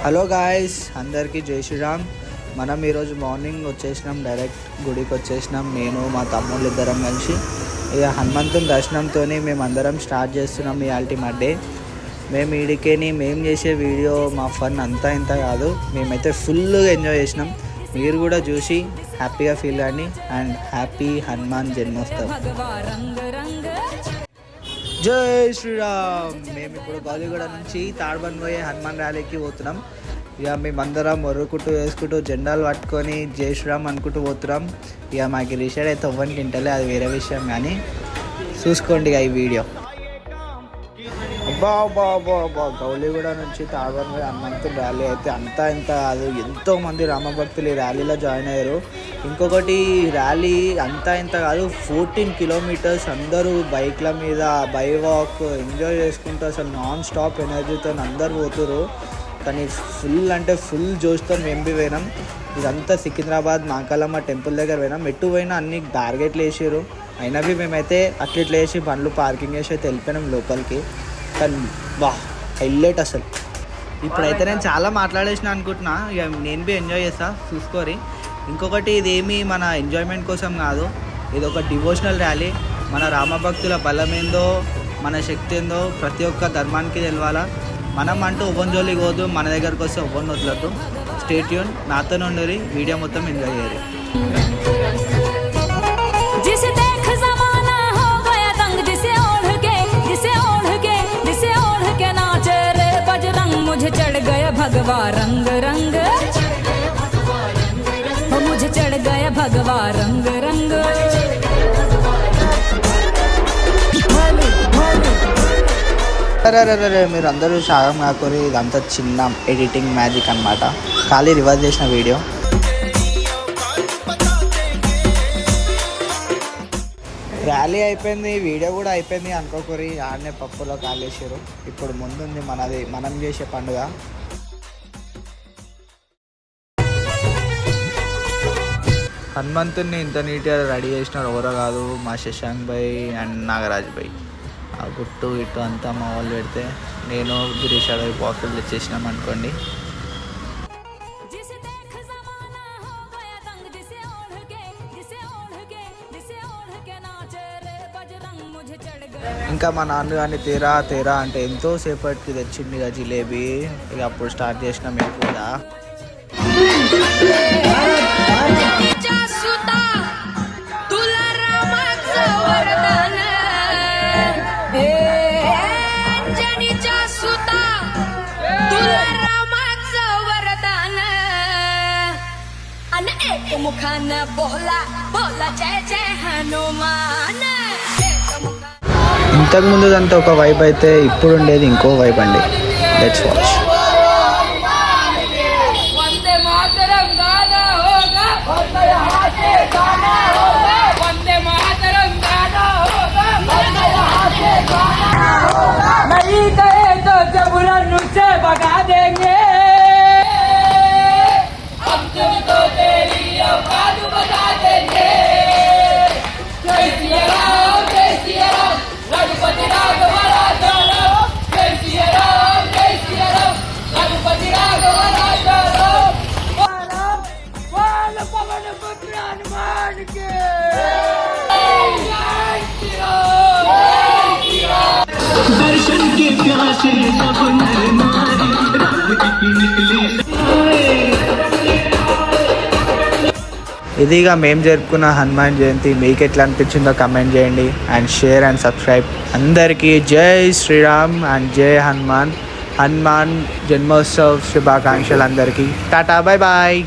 Hello guys, అందరికీ జై శ్రీరామ్. మనం ఈరోజు మార్నింగ్ వచ్చేసినాం, డైరెక్ట్ గుడికి వచ్చేసినాం. నేను మా తమ్ముళ్ళు ఇద్దరం కలిసి ఇక హనుమంతుని దర్శనంతో మేమందరం స్టార్ట్ చేస్తున్నాం ఈ అల్టిమేట్ డే. మేము ఈడికేని మేము చేసే వీడియో మా ఫన్ అంతా ఇంత కాదు, మేమైతే ఫుల్గా ఎంజాయ్ చేసినాం. మీరు కూడా చూసి హ్యాపీగా ఫీల్ కానీ. అండ్ హ్యాపీ హనుమాన్ జన్మోత్సవం. జై శ్రీరామ్. మేము ఇప్పుడు గౌలిగూడ నుంచి తాడ్బంద్ పోయే హనుమాన్ ర్యాలీకి పోతున్నాం. ఇక మేమందరం మొర్రుకుంటూ వేసుకుంటూ జెండాలు పట్టుకొని జై శ్రీరామ్ అనుకుంటూ పోతున్నాం. ఇక మాకు రిషడ్ అయితే ఎవ్వరికి తింటలే, అది వేరే విషయం. కానీ చూసుకోండి ఇక ఈ వీడియో. అబ్బా అబ్బా అబ్బా అబ్బా, గౌలిగూడ నుంచి తాడ్బంద్ పోయే హనుమంతుని ర్యాలీ అయితే అంతా ఇంత కాదు, ఎంతోమంది రామభక్తులు ఈ ర్యాలీలో జాయిన్ అయ్యారు. ఇంకొకటి, ర్యాలీ అంతా ఇంత కాదు, 14 కిలోమీటర్స్ అందరూ బైక్ల మీద బై వాక్ ఎంజాయ్ చేసుకుంటూ అసలు నాన్ స్టాప్ ఎనర్జీతో అందరు పోతురు. కానీ ఫుల్ అంటే ఫుల్ జోష్తో మేము పోయినాం. ఇదంతా సికింద్రాబాద్ మాకాలమ్మ టెంపుల్ దగ్గర పోయినాం. ఎటు పోయినా అన్ని టార్గెట్లు వేసారు. అయినా మేమైతే అట్లా వేసి బండ్లు పార్కింగ్ చేసి అయితే వెళ్ళిపోయినాం లోపలికి. కానీ వా హైలైట్ అసలు. ఇప్పుడైతే నేను చాలా మాట్లాడేసిన అనుకుంటున్నా, ఇక నేను ఎంజాయ్ చేస్తా, చూసుకోరి. ఇంకొకటి, ఇదేమి మన ఎంజాయ్మెంట్ కోసం కాదు, ఇది ఒక డివోషనల్ ర్యాలీ. మన రామభక్తుల బలం ఏందో, మన శక్తి ఏందో ప్రతి ఒక్క ధర్మానికి తెలవాలా. మనం అంటూ ఒవ్వని పోదు, మన దగ్గరకు వస్తే ఒవ్వని వదలద్దు. స్టే ట్యూన్, నాతో నుండి వీడియో మొత్తం ఎంజాయ్ చేయాలి. मुझे चढ़ गया भगवा रंग रंग, मुझे चढ़ गया भगवा रंग रंग. అరే మీరు అందరూ సాగం కాకూరి, ఇదంతా చిన్న ఎడిటింగ్ మ్యాజిక్ అన్నమాట. ఖాళీ రివర్స్ చేసిన వీడియో. ర్యాలీ అయిపోయింది, వీడియో కూడా అయిపోయింది అనుకోకూరి. ఆడనే పప్పులో కాలేసారు. ఇప్పుడు ముందుంది మనం చేసే పండుగ. హనుమంతుని ఇంత నీట్గా రెడీ చేసినారు ఎవరో కాదు, మా శశాంక్ భాయ్ అండ్ నాగరాజ్ భాయ్. ఆ గుట్టు ఇటు అంతా మా వాళ్ళు పెడితే నేను గిరీష్ అడవి బాక్సులు తెచ్చేసినాం అనుకోండి. ఇంకా మా నాన్నగారిని తేరా తేరా అంటే ఎంతో సేపటికి తెచ్చింది ఇక జిలేబీ. ఇక అప్పుడు స్టార్ట్ చేసినాం మేము కూడా. ఇంతకు ముందుదంతా ఒక వైబ్ అయితే ఇప్పుడు ఉండేది ఇంకో వైబ్ అండి. Let's watch. ఇదిగా మేము జరుపుకున్న హనుమాన్ జయంతి. మీకు ఎట్లా అనిపించిందో కమెంట్ చేయండి అండ్ షేర్ అండ్ సబ్స్క్రైబ్. అందరికీ జై శ్రీరామ్ అండ్ జై హనుమాన్ జన్మోత్సవ్ శుభాకాంక్షలు అందరికీ. Tata, bye bye.